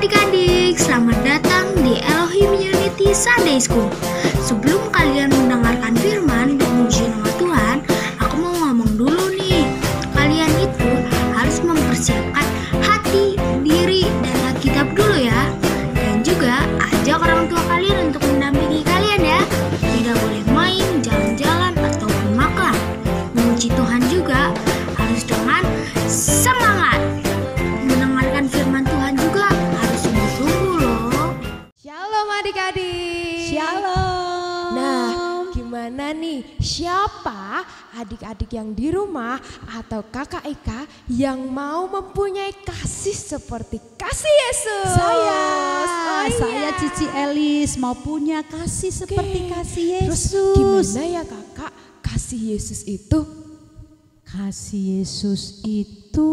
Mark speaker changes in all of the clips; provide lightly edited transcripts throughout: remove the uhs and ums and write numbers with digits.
Speaker 1: adik-adik, selamat datang di Elohim Unity Sunday School. Sebelum kalian mendengarkan firman dan puji nama Tuhan, aku mau ngomong dulu nih. Kalian itu harus mempersiapkan hati, diri, dan Alkitab dulu ya. Dan juga ajak orang tua kalian untuk mendampingi kalian ya. Tidak boleh main, jalan-jalan, ataupun makan. Memuji Tuhan juga harus dengan semangat. Mendengarkan firman Tuhan juga harus sungguh-sungguh loh.
Speaker 2: Shalom adik-adik.
Speaker 3: Shalom.
Speaker 2: Nah, gimana nih? Siapa adik-adik yang di rumah atau kakak Eka yang mau mempunyai kasih seperti kasih Yesus?
Speaker 3: Saya Cici Elis mau punya kasih seperti kasih Yesus.
Speaker 2: Terus gimana ya kakak? Kasih Yesus itu?
Speaker 3: Kasih Yesus itu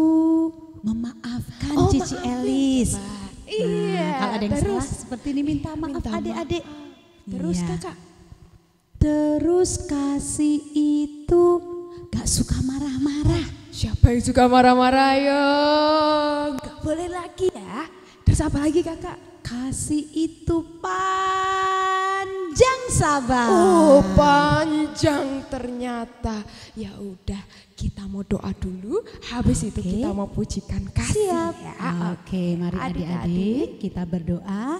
Speaker 3: memaafkan Cici Elis.
Speaker 2: Iya.
Speaker 3: Kalau ada yang
Speaker 2: terus
Speaker 3: salah seperti ini minta maaf adik-adik.
Speaker 2: Terus
Speaker 3: Iya.
Speaker 2: kakak?
Speaker 3: Terus kasih itu gak suka marah-marah.
Speaker 2: Siapa yang suka marah-marah ya? Gak boleh lagi ya. Terus apa lagi kakak?
Speaker 3: Kasih itu panjang sabar.
Speaker 2: Oh, panjang ternyata. Ya udah, kita mau doa dulu. Habis itu kita mau pujikan kasih.
Speaker 3: Siap.
Speaker 2: Ya.
Speaker 3: Oke, mari adik-adik kita berdoa.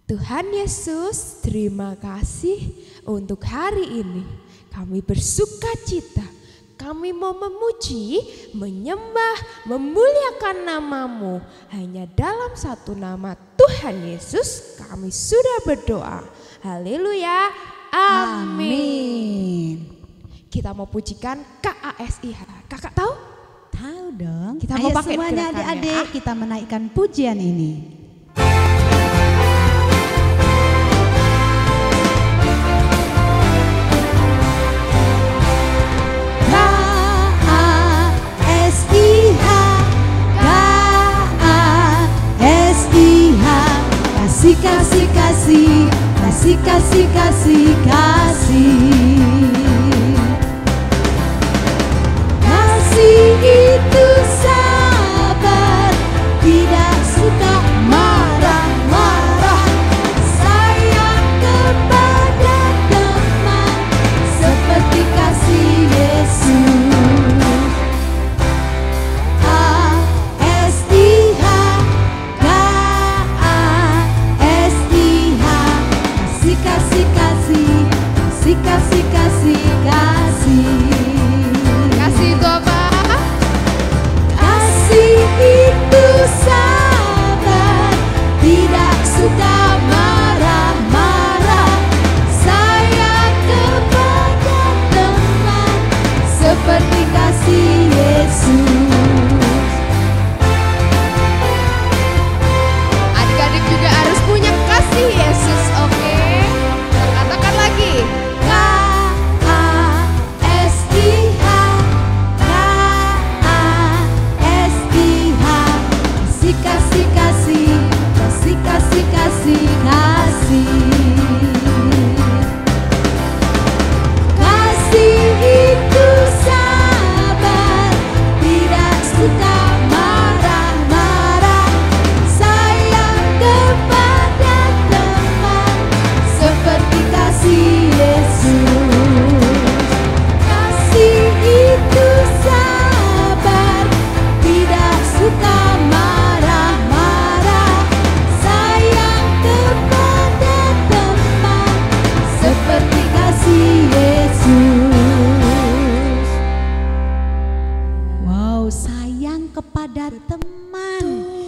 Speaker 2: Tuhan Yesus, terima kasih untuk hari ini. Kami bersuka cita. Kami mau memuji, menyembah, memuliakan nama-Mu. Hanya dalam satu nama Tuhan Yesus kami sudah berdoa. Haleluya. Amin. Kita mau pujikan KASIH. Kakak tahu?
Speaker 3: Tahu dong.
Speaker 2: Kita mau
Speaker 3: Ayo
Speaker 2: pakai
Speaker 3: semuanya
Speaker 2: gerakannya.
Speaker 3: adik-adik kita menaikkan pujian ini. Kasih, kasih, kasih, kasih, kasih, kasih. Kasih itu sabar, tidak suka marah-marah. Sayang kepada teman, seperti kasih Yesus. Kasih, kasih, kasih.
Speaker 2: Kasih itu apa?
Speaker 3: Kasih itu sabar, tidak suka marah-marah. Sayang kepada teman, seperti kasih Yesus.
Speaker 2: Adik-adik juga harus punya kasih Yesus, oke? Katakan lagi.
Speaker 3: Kasih, kasih, kasih, kasih, kasih, kasih. Kasih itu sabar, tidak suka marah-marah. Sayang kepada teman, seperti kasih Yesus. Kasih itu sabar, tidak suka marah-marah. Sayang kepada teman, seperti kasih Yesus. Wow, sayang kepada teman.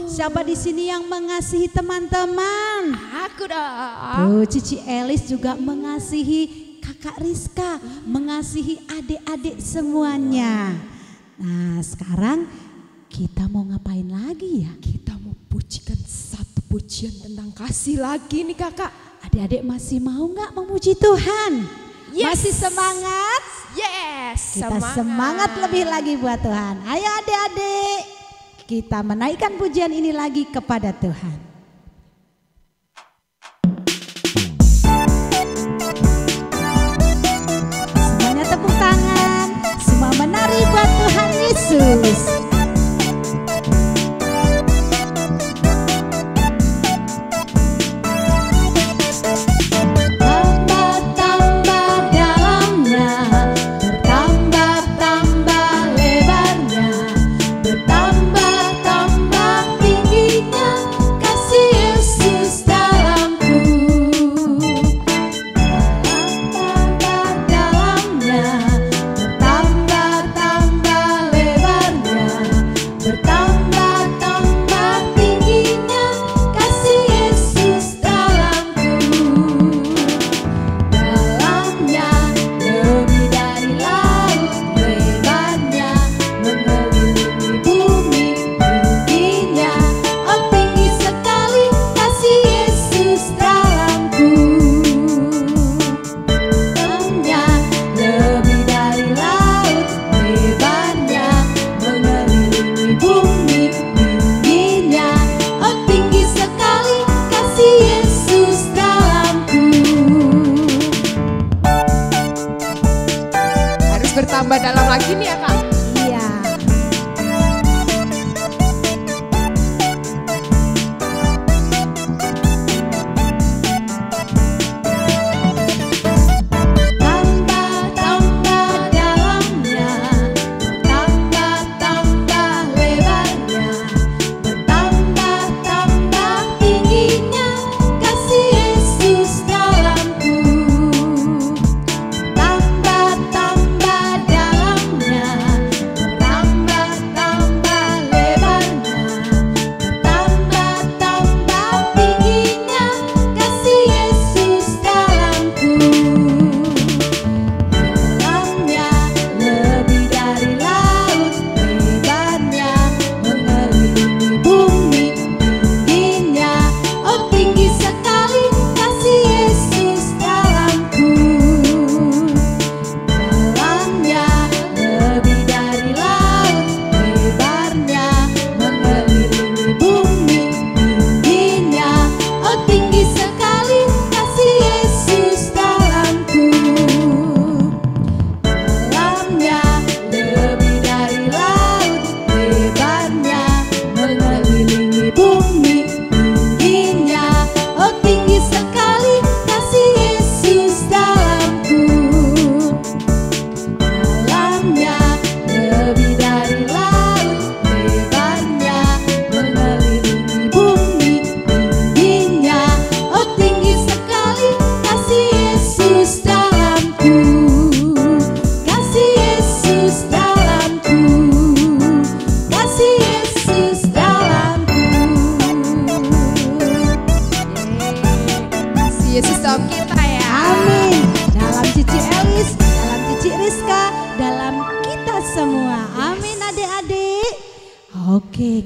Speaker 3: Siapa di sini yang mengasihi teman-teman?
Speaker 2: Aku dong.
Speaker 3: Tuh, Cici Elis juga mengasihi Kakak Rizka, mengasihi adik-adik semuanya. Nah, sekarang kita mau ngapain lagi ya?
Speaker 2: Kita mau pujikan satu pujian tentang kasih lagi nih kakak.
Speaker 3: Adik-adik masih mau nggak memuji Tuhan?
Speaker 2: Yes.
Speaker 3: Masih semangat?
Speaker 2: Yes,
Speaker 3: Kita semangat lebih lagi buat Tuhan. Ayo adik-adik, kita menaikkan pujian ini lagi kepada Tuhan. Semuanya tepuk tangan, semua menari buat Tuhan Yesus.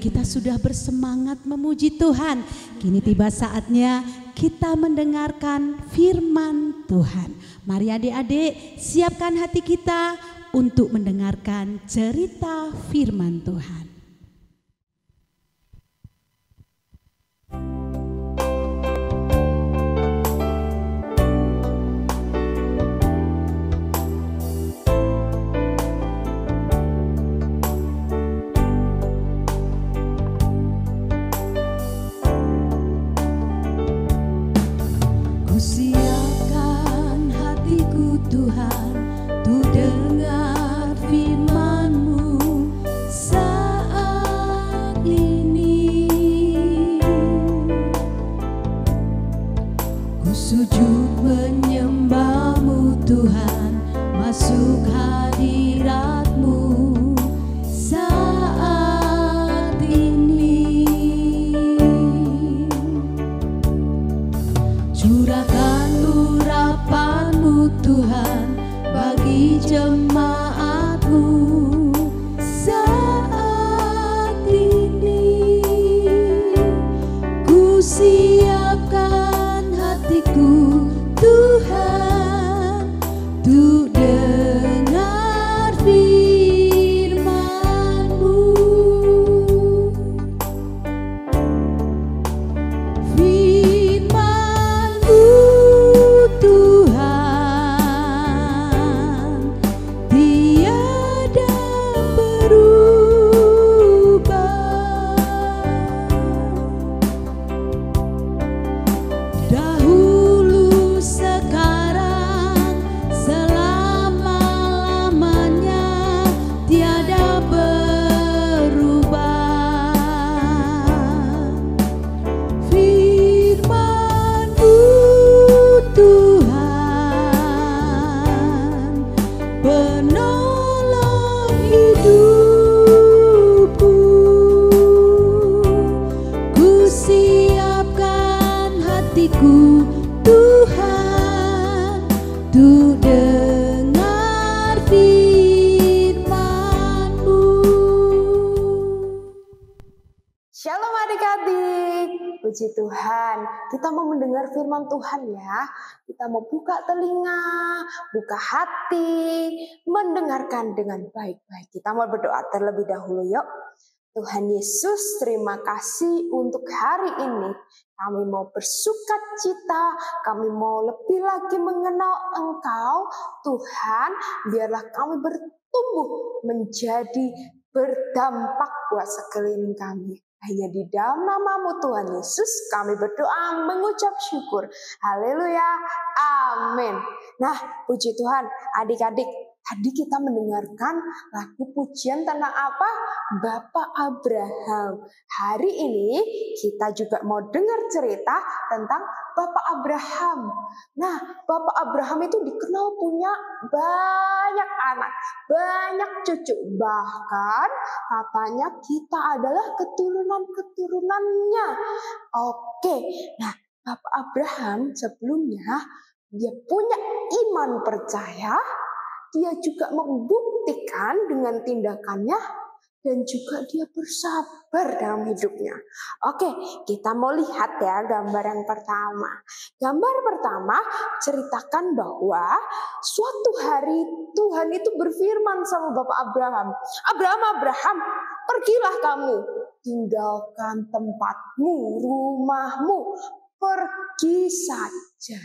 Speaker 3: kita sudah bersemangat memuji Tuhan. Kini tiba saatnya kita mendengarkan firman Tuhan. Mari adik-adik siapkan hati kita untuk mendengarkan cerita firman Tuhan.
Speaker 4: Siapkan hatiku Tuhan, untuk dengar firman-Mu saat ini. Ku sujud menyembah-Mu Tuhan, masuk hadirat-Mu saat ini. Curahkan urapan-Mu Tuhan bagi jemaat-Mu saat ini. Ku siapkan hatiku Tuhan, untuk dengar firman-Mu. Firman-Mu Tuhan, tiada berubah. Dahulu, sekarang, selama-lamanya tiada berubah. Firman-Mu Tuhan, penolong hidupku. Ku siapkan hatiku Tuhan, untuk dengar firman-Mu.
Speaker 5: Shalom adik-adik, puji Tuhan, kita mau mendengar firman Tuhan ya. Kita mau buka telinga, buka hati, mendengarkan dengan baik-baik. Kita mau berdoa terlebih dahulu yuk. Tuhan Yesus, terima kasih untuk hari ini. Kami mau bersukacita, kami mau lebih lagi mengenal Engkau. Tuhan, biarlah kami bertumbuh menjadi berdampak buat sekeliling kami. Hanya di dalam nama-Mu Tuhan Yesus kami berdoa mengucap syukur. Haleluya. Amin. Nah, puji Tuhan, adik-adik, tadi kita mendengarkan lagu pujian tentang apa? Bapak Abraham. Hari ini kita juga mau dengar cerita tentang Bapak Abraham. Nah, Bapak Abraham itu dikenal punya banyak anak, banyak cucu. Bahkan katanya kita adalah keturunan-keturunannya. Oke, nah Bapak Abraham sebelumnya dia punya iman percaya, dia juga membuktikan dengan tindakannya, dan juga dia bersabar dalam hidupnya. Oke, kita mau lihat ya gambar yang pertama. Gambar pertama ceritakan bahwa suatu hari Tuhan itu berfirman sama Bapak Abraham. Abraham, pergilah kamu, tinggalkan tempatmu, rumahmu, pergi saja.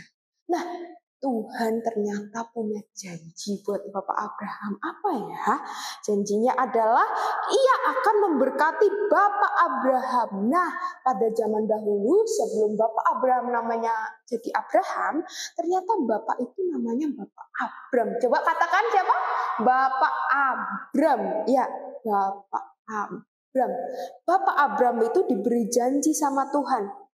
Speaker 5: Nah, Tuhan ternyata punya janji buat Bapak Abraham. Apa ya? Janjinya adalah ia akan memberkati Bapak Abraham. Nah, pada zaman dahulu sebelum Bapak Abraham namanya jadi Abraham, ternyata Bapak itu namanya Bapak Abram. Coba katakan siapa? Bapak Abram. Ya, Bapak Abram. Bapak Abram itu diberi janji sama Tuhan.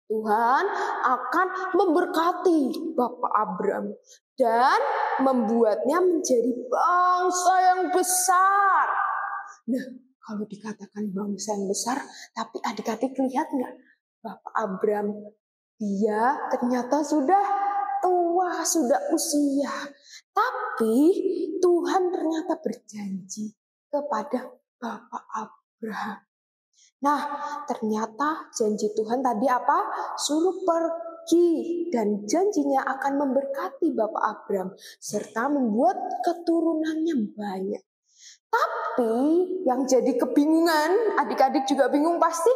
Speaker 5: Tuhan akan memberkati Bapak Abram dan membuatnya menjadi bangsa yang besar. Nah, kalau dikatakan bangsa yang besar, tapi adik-adik lihat nggak? Bapak Abram, dia ternyata sudah tua, sudah usia. Tapi Tuhan ternyata berjanji kepada Bapak Abraham. Nah, ternyata janji Tuhan tadi apa? Suruh pergi, dan janjinya akan memberkati Bapak Abram serta membuat keturunannya banyak. Tapi yang jadi kebingungan, adik-adik juga bingung pasti.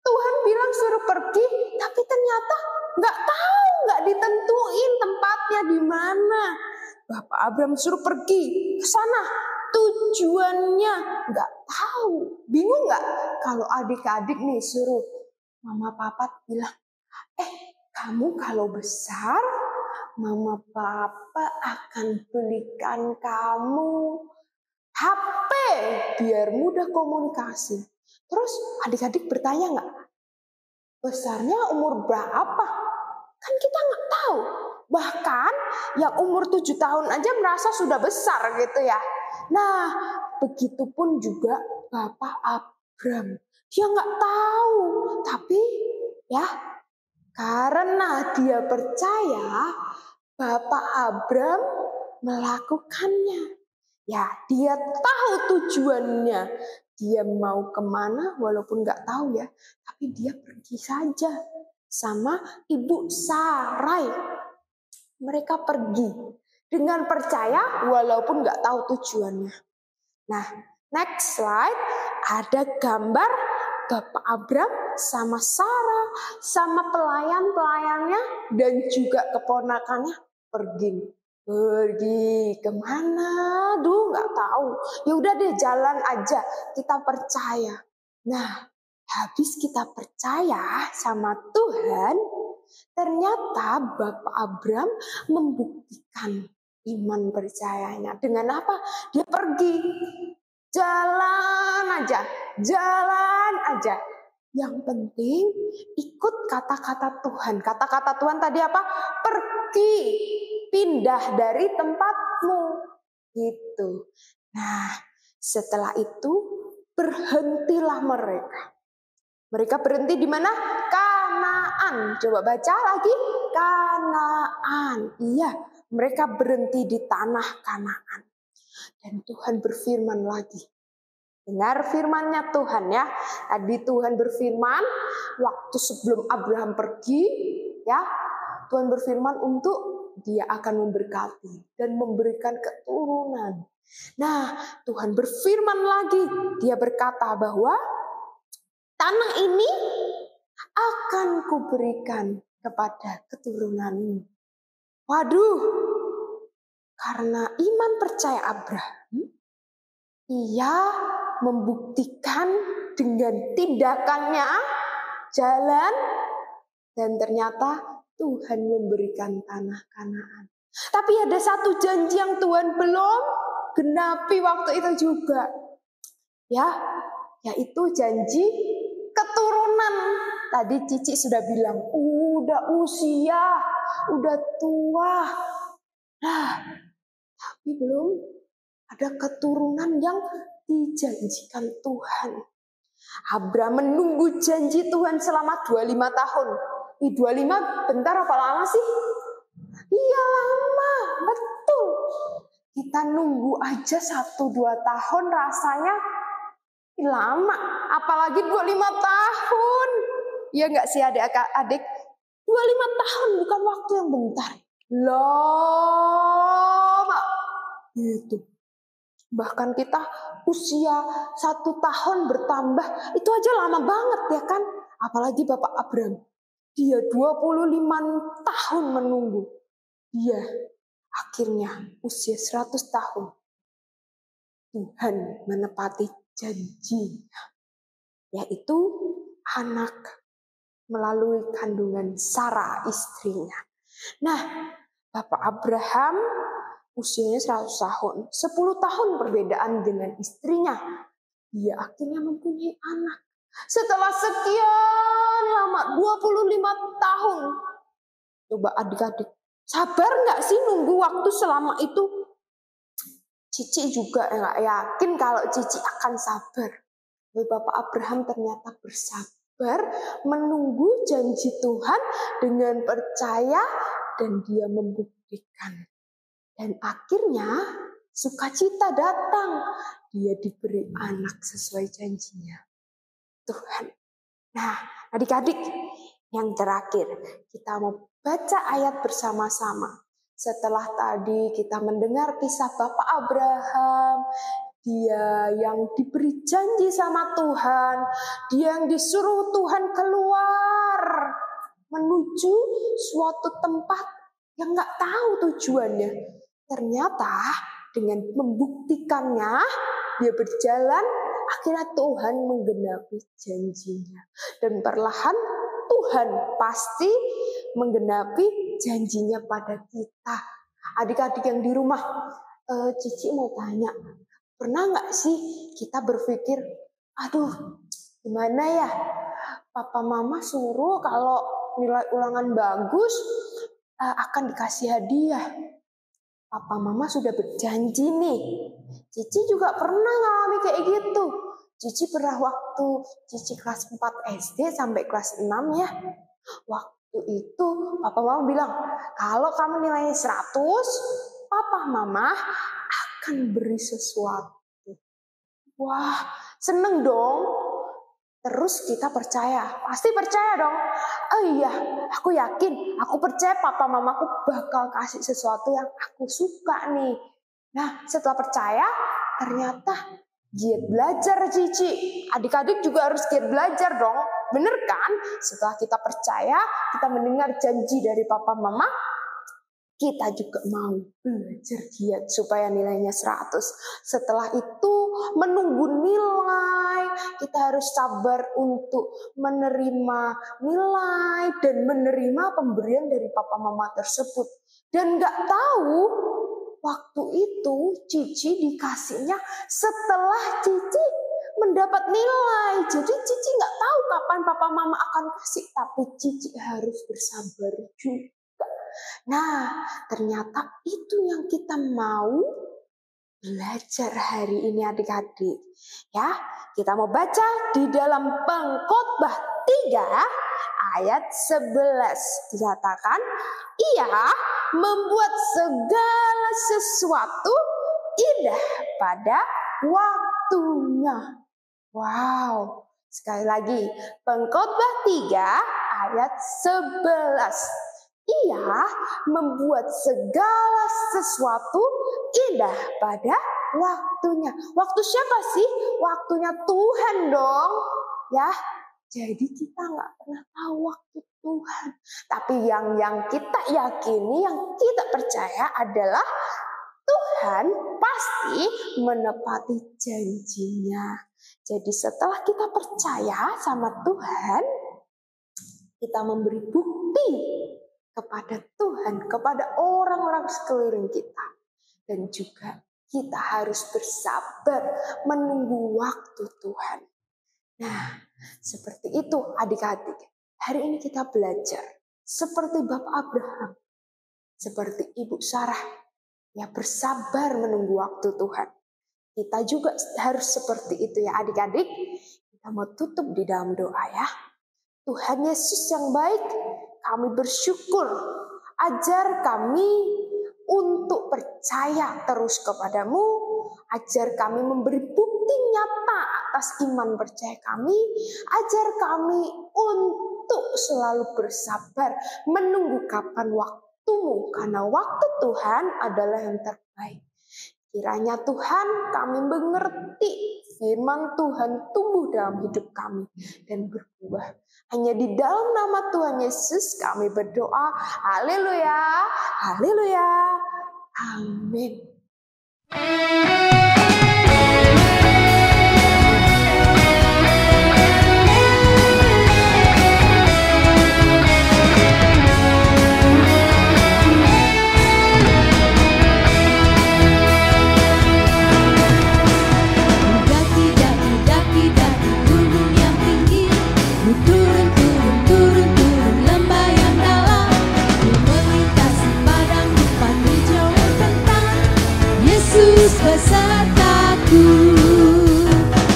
Speaker 5: Tuhan bilang suruh pergi, tapi ternyata nggak tahu, nggak ditentuin tempatnya di mana. Bapak Abram suruh pergi ke sana, tujuannya nggak tahu. Bingung nggak kalau adik-adik nih suruh mama papa bilang, kamu kalau besar, mama papa akan belikan kamu HP biar mudah komunikasi. Terus adik-adik bertanya nggak, besarnya umur berapa? Kan kita nggak tahu. Bahkan yang umur 7 tahun aja merasa sudah besar gitu ya. Nah, begitupun juga Bapak Abram. Dia nggak tahu, tapi ya karena dia percaya, Bapak Abram melakukannya. Ya, dia tahu tujuannya. Dia mau kemana walaupun nggak tahu ya, tapi dia pergi saja sama Ibu Sarai. Mereka pergi dengan percaya walaupun nggak tahu tujuannya. Nah, next slide ada gambar Bapak Abram sama Sarah sama pelayan-pelayannya dan juga keponakannya pergi. Pergi kemana? Duh, nggak tahu. Ya udah deh, jalan aja. Kita percaya. Nah, habis kita percaya sama Tuhan, ternyata Bapak Abram membuktikan iman percayanya. Dengan apa? Dia pergi. Jalan aja. Jalan aja. Yang penting ikut kata-kata Tuhan. Kata-kata Tuhan tadi apa? Pergi. Pindah dari tempatmu. Gitu. Nah, setelah itu berhentilah mereka. Mereka berhenti di mana? Kanaan. Coba baca lagi. Kanaan. Iya, mereka berhenti di tanah Kanaan. Dan Tuhan berfirman lagi. Dengar firman-Nya Tuhan ya. Tadi Tuhan berfirman waktu sebelum Abraham pergi, ya. Tuhan berfirman untuk dia akan memberkati dan memberikan keturunan. Nah, Tuhan berfirman lagi. Dia berkata bahwa tanah ini akan kuberikan kepada keturunanmu. Waduh, karena iman percaya Abraham, ia membuktikan dengan tindakannya jalan, dan ternyata Tuhan memberikan tanah Kanaan. Tapi ada satu janji yang Tuhan belum genapi waktu itu juga. Ya, yaitu janji keturunan. Tadi Cici sudah bilang, udah usia, udah tua. Nah, tapi belum ada keturunan yang dijanjikan Tuhan. Abraham menunggu janji Tuhan selama 25 tahun. 25 bentar apa lama sih? Iya lama, betul. Kita nunggu aja 1-2 tahun rasanya lama. Apalagi 25 tahun. Iya nggak sih adik-adik? 25 tahun bukan waktu yang bentar. Lama. Gitu. Bahkan kita usia 1 tahun bertambah, itu aja lama banget ya kan? Apalagi Bapak Abram. Dia 25 tahun menunggu. Dia akhirnya usia 100 tahun. Tuhan menepati janjinya. Yaitu anak melalui kandungan Sarah istrinya. Nah, Bapak Abraham usianya 100 tahun. 10 tahun perbedaan dengan istrinya. Dia akhirnya mempunyai anak. Setelah sekian lama, 25 tahun. Coba adik-adik, sabar nggak sih nunggu waktu selama itu? Cici juga nggak yakin kalau Cici akan sabar. Tapi Bapak Abraham ternyata bersabar menunggu janji Tuhan dengan percaya, dan dia membuktikan. Dan akhirnya sukacita datang. Dia diberi anak sesuai janjinya. Tuhan. Nah, adik-adik, yang terakhir kita mau baca ayat bersama-sama. Setelah tadi kita mendengar kisah Bapak Abraham, dia yang diberi janji sama Tuhan, dia yang disuruh Tuhan keluar menuju suatu tempat yang nggak tahu tujuannya. Ternyata dengan membuktikannya, dia berjalan, akhirnya Tuhan menggenapi janjinya. Dan perlahan Tuhan pasti menggenapi janjinya pada kita. Adik-adik yang di rumah, Cici mau tanya, pernah nggak sih kita berpikir, aduh gimana ya, papa mama suruh kalau nilai ulangan bagus akan dikasih hadiah. Papa mama sudah berjanji nih. Cici juga pernah ngalami kayak gitu. Cici pernah waktu Cici kelas 4 SD sampai kelas 6 ya. Waktu itu papa mama bilang, kalau kamu nilainya 100, papa mama akan beri sesuatu. Wah, seneng dong. Terus kita percaya, pasti percaya dong. Oh iya, aku yakin, aku percaya papa mamaku bakal kasih sesuatu yang aku suka nih. Nah, setelah percaya, ternyata giat belajar Cici. Adik-adik juga harus giat belajar dong. Bener kan? Setelah kita percaya, kita mendengar janji dari papa mama, kita juga mau belajar giat supaya nilainya 100. Setelah itu menunggu nilai, kita harus sabar untuk menerima nilai dan menerima pemberian dari papa mama tersebut. Dan gak tahu waktu itu Cici dikasihnya setelah Cici mendapat nilai. Jadi Cici gak tahu kapan papa mama akan kasih, tapi Cici harus bersabar juga. Nah, ternyata itu yang kita mau belajar hari ini adik-adik. Ya, kita mau baca di dalam Pengkhotbah 3 ayat 11. Dikatakan, ia membuat segala sesuatu indah pada waktunya. Wow, sekali lagi Pengkhotbah 3 ayat 11. Ia membuat segala sesuatu indah pada waktunya. Waktu siapa sih? Waktunya Tuhan dong. Ya, jadi kita nggak pernah tahu waktu Tuhan. Tapi yang kita yakini, yang kita percaya adalah Tuhan pasti menepati janjinya. Jadi setelah kita percaya sama Tuhan, kita memberi bukti kepada Tuhan, kepada orang-orang sekeliling kita. Dan juga kita harus bersabar menunggu waktu Tuhan. Nah, seperti itu adik-adik. Hari ini kita belajar seperti Bapak Abraham, seperti Ibu Sarah, ya bersabar menunggu waktu Tuhan. Kita juga harus seperti itu ya adik-adik. Kita mau tutup di dalam doa ya. Tuhan Yesus yang baik, kami bersyukur, ajar kami untuk percaya terus kepadamu, ajar kami memberi bukti nyata atas iman percaya kami, ajar kami untuk selalu bersabar menunggu kapan waktumu, karena waktu Tuhan adalah yang terbaik. Kiranya Tuhan kami mengerti firman Tuhan tumbuh dalam hidup kami dan berbuah. Hanya di dalam nama Tuhan Yesus kami berdoa. Haleluya, haleluya, amin.
Speaker 4: Besertaku,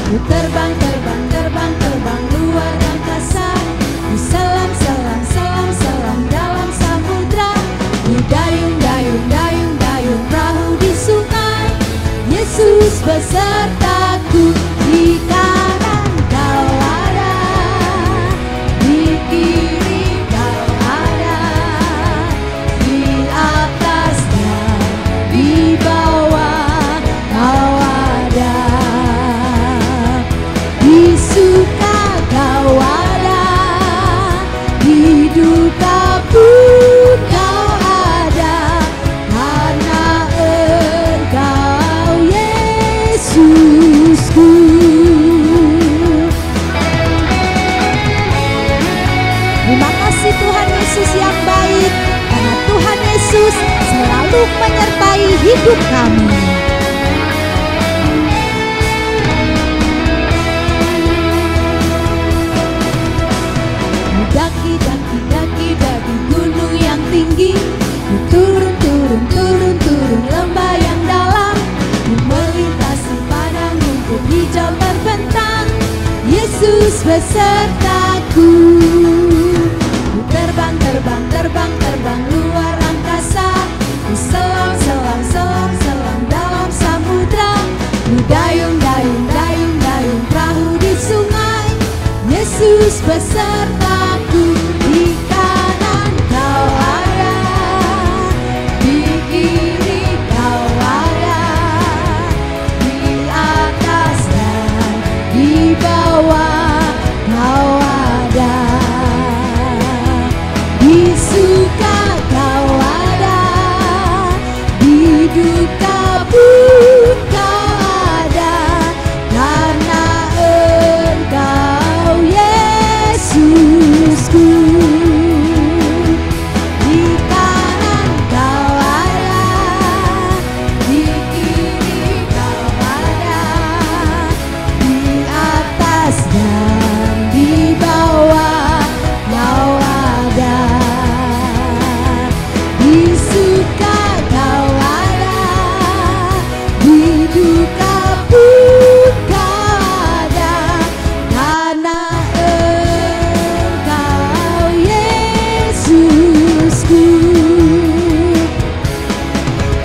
Speaker 4: ku terbang, terbang, terbang, terbang luar angkasa. Ku selam, selam, selam, selam dalam samudra. Ku dayung, dayung, dayung, dayung perahu di sungai. Yesus besertaku, di kanan kau ada.
Speaker 3: Terima kasih Tuhan Yesus yang baik, karena Tuhan Yesus selalu menyertai hidup kami.
Speaker 4: Daki gunung yang tinggi, turun lembah yang dalam, melintasi padang rumput hijau terbentang. Yesus besertaku. Ku terbang luar angkasa, ku selam dalam samudra, ku dayung perahu di sungai. Yesus besertaku. Di kanan kau ada, di kiri kau ada, di atas dan di bawah kau ada, di suka kau ada, di duka pun kau ada, karena Engkau Yesusku. Di kanan kau ada, di kiri kau ada, di atas dan di bawah kau ada, di suka kau ada, di duka pun kau ada, karena Engkau Yesusku.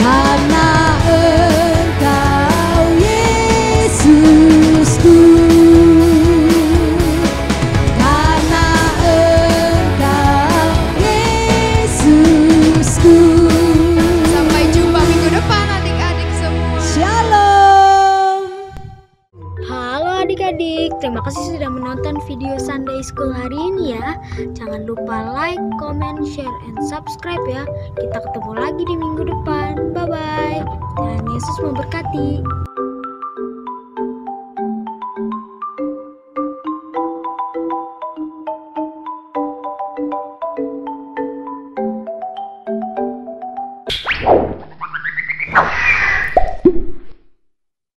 Speaker 4: Karena Engkau Yesusku. Karena Engkau Yesusku.
Speaker 2: Sampai jumpa minggu depan adik-adik semua.
Speaker 3: Shalom.
Speaker 1: Halo adik-adik, terima kasih sudah menonton video Sunday School hari ini ya. Jangan lupa like, comment, share, and subscribe ya. Kita ketemu lagi di minggu depan. Bye-bye. Dan Yesus memberkati.